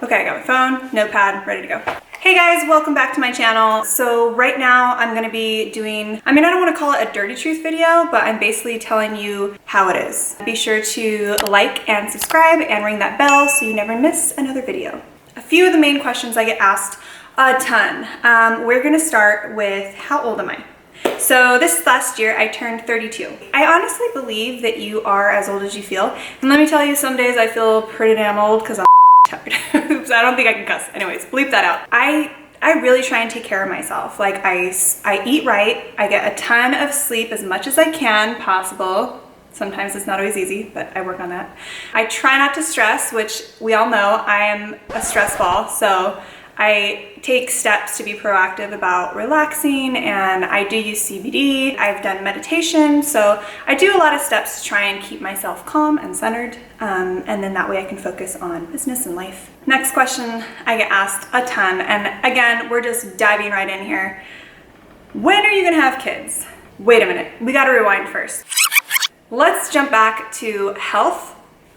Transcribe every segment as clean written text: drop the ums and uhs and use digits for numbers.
Okay, I got my phone, notepad, ready to go. Hey guys, welcome back to my channel. So right now I'm gonna be doing, I don't wanna call it a dirty truth video, but I'm basically telling you how it is. Be sure to like and subscribe and ring that bell so you never miss another video. A few of the main questions I get asked a ton. We're gonna start with how old am I? So this last year I turned 32. I honestly believe that you are as old as you feel. And let me tell you, some days I feel pretty damn old because I'm tired. Oops, I don't think I can cuss. Anyways, bleep that out. I really try and take care of myself. Like I eat right. I get a ton of sleep, as much as I can possible. Sometimes it's not always easy, but I work on that. I try not to stress, which we all know I am a stress ball. So I take steps to be proactive about relaxing, and I do use CBD. I've done meditation, so I do a lot of steps to try and keep myself calm and centered, and then that way I can focus on business and life. Next question I get asked a ton, and again, we're just diving right in here. When are you gonna have kids? Wait a minute, we gotta rewind first. Let's jump back to health,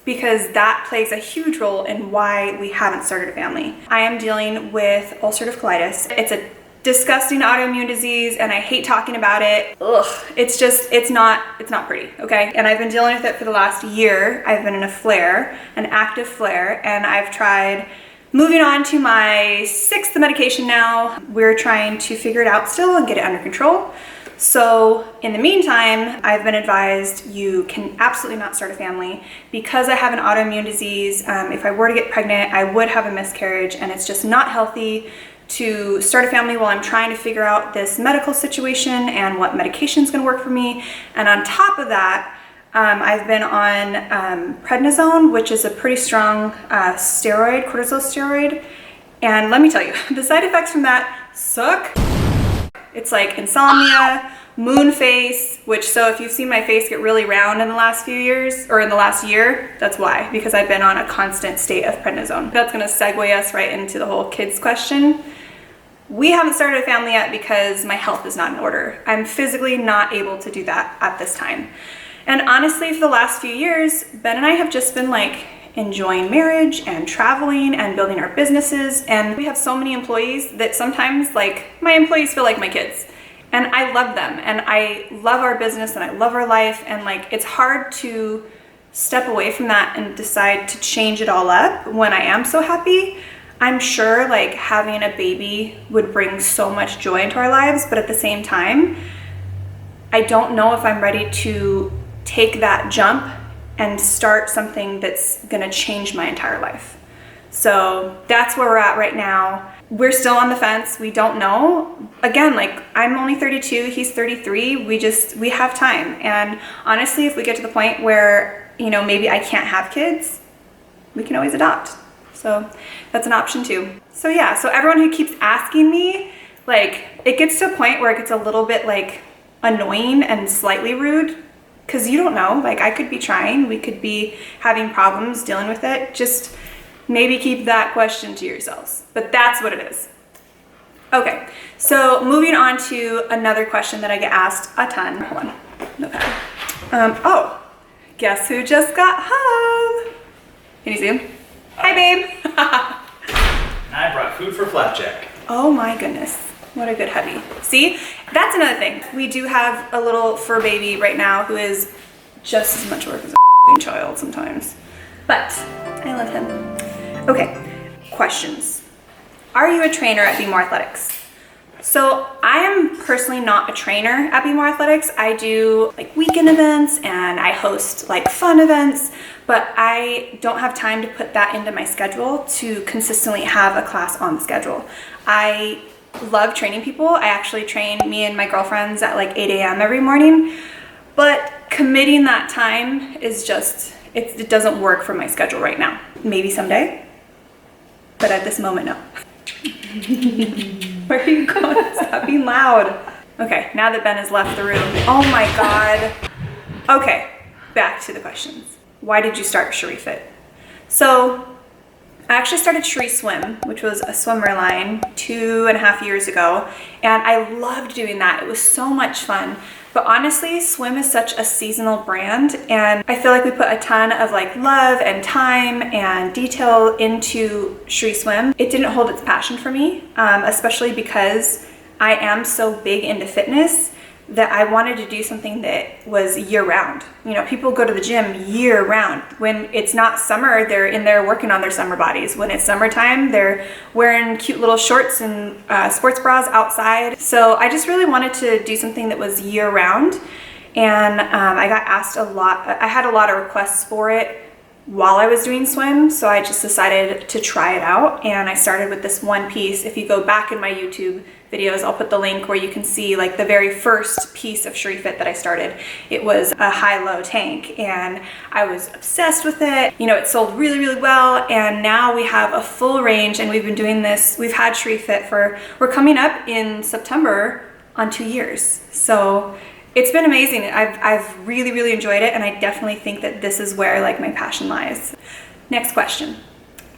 because that plays a huge role in why we haven't started a family. I am dealing with ulcerative colitis. It's a disgusting autoimmune disease and I hate talking about it. Ugh, it's not pretty, okay? And I've been dealing with it for the last year. I've been in a flare, an active flare, and I've tried moving on to my 6th medication now. We're trying to figure it out still and get it under control. So in the meantime, I've been advised you can absolutely not start a family because I have an autoimmune disease. If I were to get pregnant, I would have a miscarriage, and it's just not healthy to start a family while I'm trying to figure out this medical situation and what medication is going to work for me. And on top of that, I've been on prednisone, which is a pretty strong steroid, cortisol steroid. And let me tell you, the side effects from that suck. It's like insomnia, moon face, which, so if you've seen my face get really round in the last few years, or in the last year, that's why, because I've been on a constant state of prednisone. That's gonna segue us right into the whole kids question. We haven't started a family yet because my health is not in order. I'm physically not able to do that at this time. And honestly, for the last few years, Ben and I have just been like, enjoying marriage and traveling and building our businesses, and we have so many employees that sometimes like my employees feel like my kids, and I love them and I love our business and I love our life, and like it's hard to step away from that and decide to change it all up when I am so happy. I'm sure like having a baby would bring so much joy into our lives, but at the same time I don't know if I'm ready to take that jump and start something that's gonna change my entire life. So that's where we're at right now. We're still on the fence. We don't know. Again, like I'm only 32, he's 33. We have time. And honestly, if we get to the point where, maybe I can't have kids, we can always adopt. So that's an option too. So yeah, so everyone who keeps asking me, like it gets to a point where it gets a little bit like annoying and slightly rude, because you don't know, like I could be trying, we could be having problems dealing with it. Just maybe keep that question to yourselves, but that's what it is. Okay, so moving on to another question that I get asked a ton. Hold on, notepad. Oh, guess who just got home? Can you see him? Hi, babe. And I brought food for Flapjack. Oh my goodness. What a good hubby. See, that's another thing. We do have a little fur baby right now who is just as much work as a child sometimes. But I love him. Okay, questions. Are you a trainer at Be More Athletics? So I am personally not a trainer at Be More Athletics. I do like weekend events and I host like fun events, but I don't have time to put that into my schedule to consistently have a class on the schedule. I love training people. I actually train me and my girlfriends at like 8 a.m. every morning, but committing that time is just, it doesn't work for my schedule right now. Maybe someday, but at this moment, no. Where are you going? Stop being loud. Okay, now that Ben has left the room. Oh my God. Okay, back to the questions. Why did you start Sherifit? So I actually started Cheri'S Swim, which was a swimwear line 2.5 years ago, and I loved doing that. It was so much fun. But honestly, swim is such a seasonal brand, and I feel like we put a ton of like love and time and detail into Cheri'S swim. It didn't hold its passion for me, especially because I am so big into fitness that I wanted to do something that was year round. You know, people go to the gym year round. When it's not summer, they're in there working on their summer bodies. When it's summertime, they're wearing cute little shorts and sports bras outside. So I just really wanted to do something that was year round. And I got asked a lot, I had a lot of requests for it while I was doing swim. So I just decided to try it out. And I started with this one piece. If you go back in my YouTube videos, I'll put the link where you can see like the very first piece of Sherifit that I started. It was a high-low tank and I was obsessed with it. You know, it sold really, really well, and now we have a full range, and we've been doing this. We've had Sherifit we're coming up in September on 2 years. So it's been amazing. I've really, really enjoyed it, and I definitely think that this is where like my passion lies. Next question.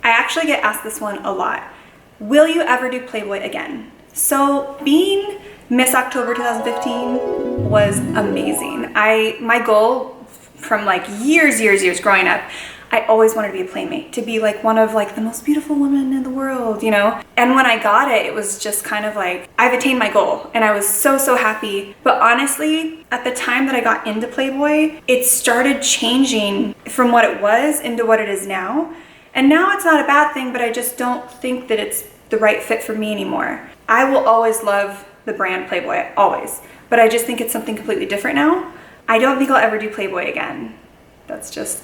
I actually get asked this one a lot. Will you ever do Playboy again? So being Miss October 2015 was amazing. My goal from like years growing up, I always wanted to be a playmate, to be like one of like the most beautiful women in the world, you know? And when I got it, it was just kind of like, I've attained my goal, and I was so, so happy. But honestly, at the time that I got into Playboy, it started changing from what it was into what it is now. And now it's not a bad thing, but I just don't think that it's the right fit for me anymore. I will always love the brand Playboy, always, but I just think it's something completely different now. I don't think I'll ever do Playboy again. That's just,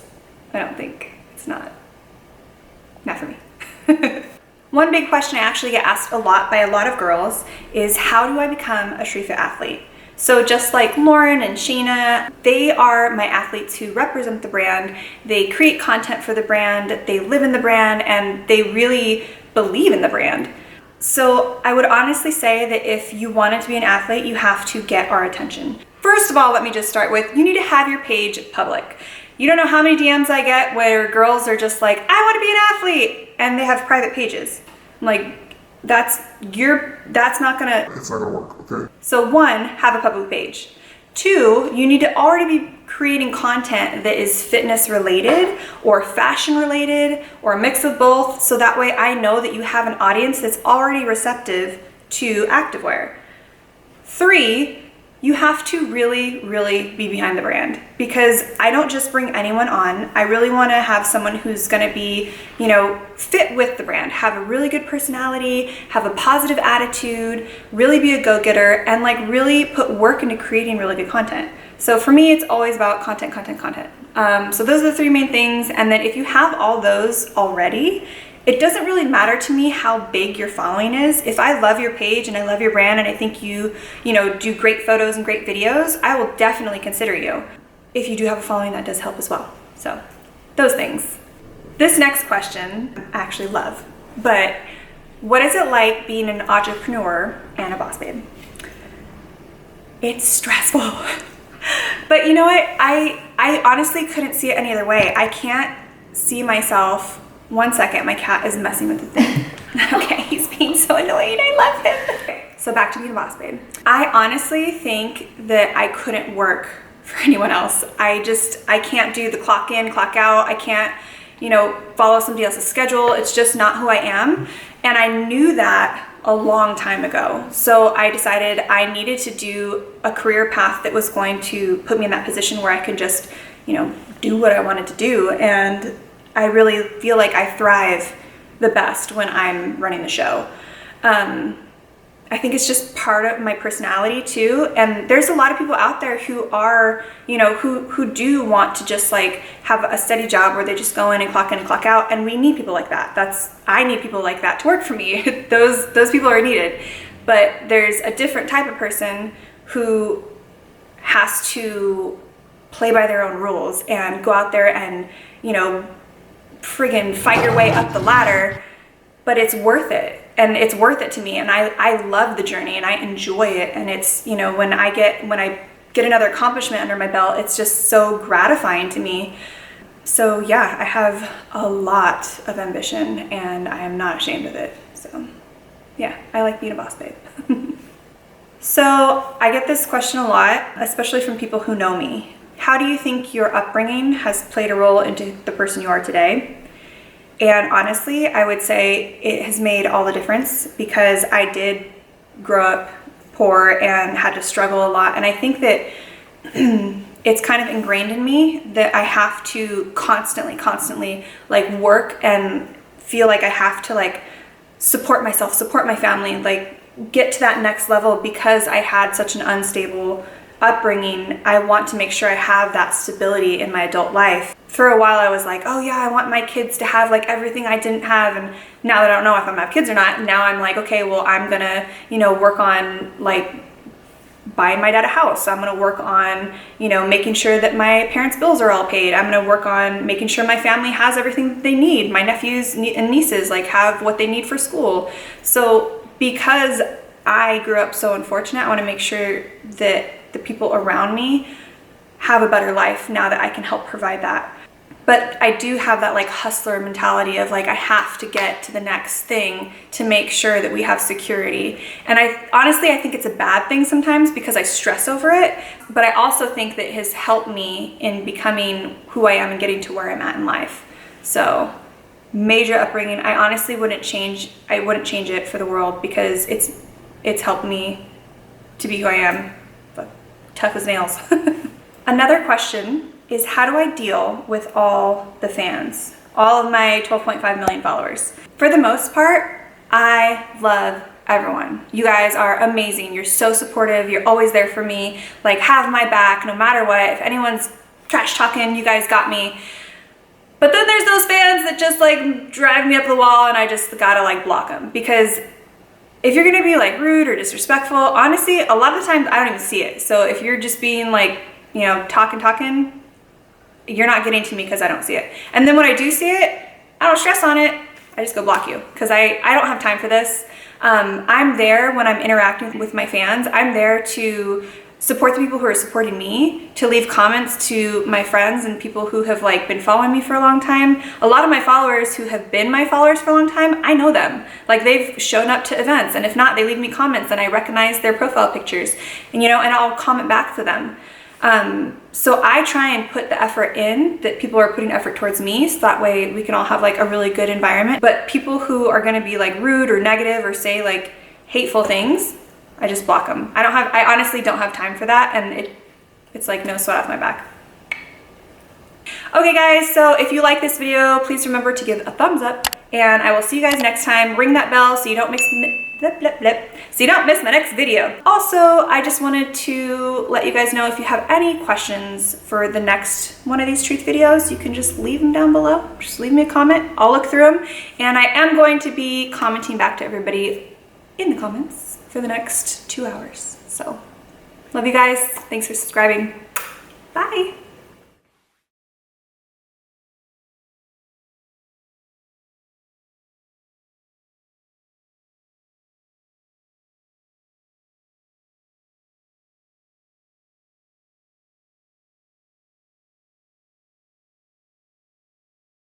I don't think, it's not for me. One big question I actually get asked a lot by a lot of girls is, how do I become a Sherifit athlete? So just like Lauren and Sheena, they are my athletes who represent the brand. They create content for the brand, they live in the brand, and they really believe in the brand. So I would honestly say that if you wanted to be an athlete, you have to get our attention. First of all, let me just start with, you need to have your page public. You don't know how many DMs I get where girls are just like, I want to be an athlete, and they have private pages. I'm like, that's not gonna, it's not gonna work, okay? So one, have a public page. Two, you need to already be creating content that is fitness related or fashion related or a mix of both, so that way I know that you have an audience that's already receptive to activewear. Three, you have to really, really be behind the brand, because I don't just bring anyone on. I really want to have someone who's going to be, you know, fit with the brand, have a really good personality, have a positive attitude, really be a go-getter, and like really put work into creating really good content. So for me, it's always about content. So those are the three main things. And then if you have all those already, it doesn't really matter to me how big your following is. If I love your page and I love your brand and I think you know, do great photos and great videos, I will definitely consider you. If you do have a following, that does help as well. So those things. This next question, I actually love, but what is it like being an entrepreneur and a boss babe? It's stressful. But you know what? I honestly couldn't see it any other way. I can't see myself. One second, my cat is messing with the thing. Okay, he's being so annoying. I love him. Okay, so back to being a boss babe. I honestly think that I couldn't work for anyone else. I can't do the clock in, clock out. I can't, you know, follow somebody else's schedule. It's just not who I am. And I knew that a long time ago. So I decided I needed to do a career path that was going to put me in that position where I could just, you know, do what I wanted to do. And I really feel like I thrive the best when I'm running the show. I think it's just part of my personality too. And there's a lot of people out there who are, you know, who do want to just like have a steady job where they just go in and clock out. And we need people like that. I need people like that to work for me. Those people are needed. But there's a different type of person who has to play by their own rules and go out there and, you know, friggin' fight your way up the ladder, but it's worth it. And it's worth it to me. And I love the journey and I enjoy it. And it's, you know, when I get another accomplishment under my belt, it's just so gratifying to me. So yeah, I have a lot of ambition and I am not ashamed of it. So yeah, I like being a boss babe. So I get this question a lot, especially from people who know me. How do you think your upbringing has played a role into the person you are today? And honestly, I would say it has made all the difference because I did grow up poor and had to struggle a lot. And I think that it's kind of ingrained in me that I have to constantly like work and feel like I have to like support myself, support my family, like get to that next level because I had such an unstable upbringing. I want to make sure I have that stability in my adult life. For a while I was like, oh yeah, I want my kids to have like everything I didn't have. And now that I don't know if I'm gonna have kids or not, now I'm like, okay, well, I'm gonna, work on like buying my dad a house. I'm gonna work on, making sure that my parents' bills are all paid. I'm gonna work on making sure my family has everything that they need. My nephews and nieces like have what they need for school. So because I grew up so unfortunate, I wanna make sure that the people around me have a better life now that I can help provide that. But I do have that like hustler mentality of like, I have to get to the next thing to make sure that we have security. And I think it's a bad thing sometimes because I stress over it, but I also think that it has helped me in becoming who I am and getting to where I'm at in life. So major upbringing, I honestly wouldn't change it for the world because it's helped me to be who I am, but tough as nails. Another question is, how do I deal with all the fans, all of my 12.5 million followers? For the most part, I love everyone. You guys are amazing. You're so supportive. You're always there for me. Like, have my back no matter what. If anyone's trash talking, you guys got me. But then there's those fans that just like drive me up the wall and I just gotta like block them, because if you're gonna be like rude or disrespectful, honestly, a lot of the times I don't even see it. So if you're just being like, talking, you're not getting to me because I don't see it. And then when I do see it, I don't stress on it. I just go block you because I don't have time for this. I'm there when I'm interacting with my fans. I'm there to support the people who are supporting me, to leave comments to my friends and people who have like been following me for a long time. A lot of my followers who have been my followers for a long time, I know them. Like, they've shown up to events, and if not, they leave me comments and I recognize their profile pictures, and and I'll comment back to them. So I try and put the effort in that people are putting effort towards me, so that way we can all have like a really good environment. But people who are going to be like rude or negative or say like hateful things, I just block them. I honestly don't have time for that, and it's like no sweat off my back. Okay guys, so if you like this video, please remember to give a thumbs up, and I will see you guys next time. Ring that bell so you don't miss my next video. Also, I just wanted to let you guys know, if you have any questions for the next one of these truth videos, you can just leave them down below. Just leave me a comment. I'll look through them, and I am going to be commenting back to everybody in the comments for the next 2 hours. So, love you guys. Thanks for subscribing. Bye.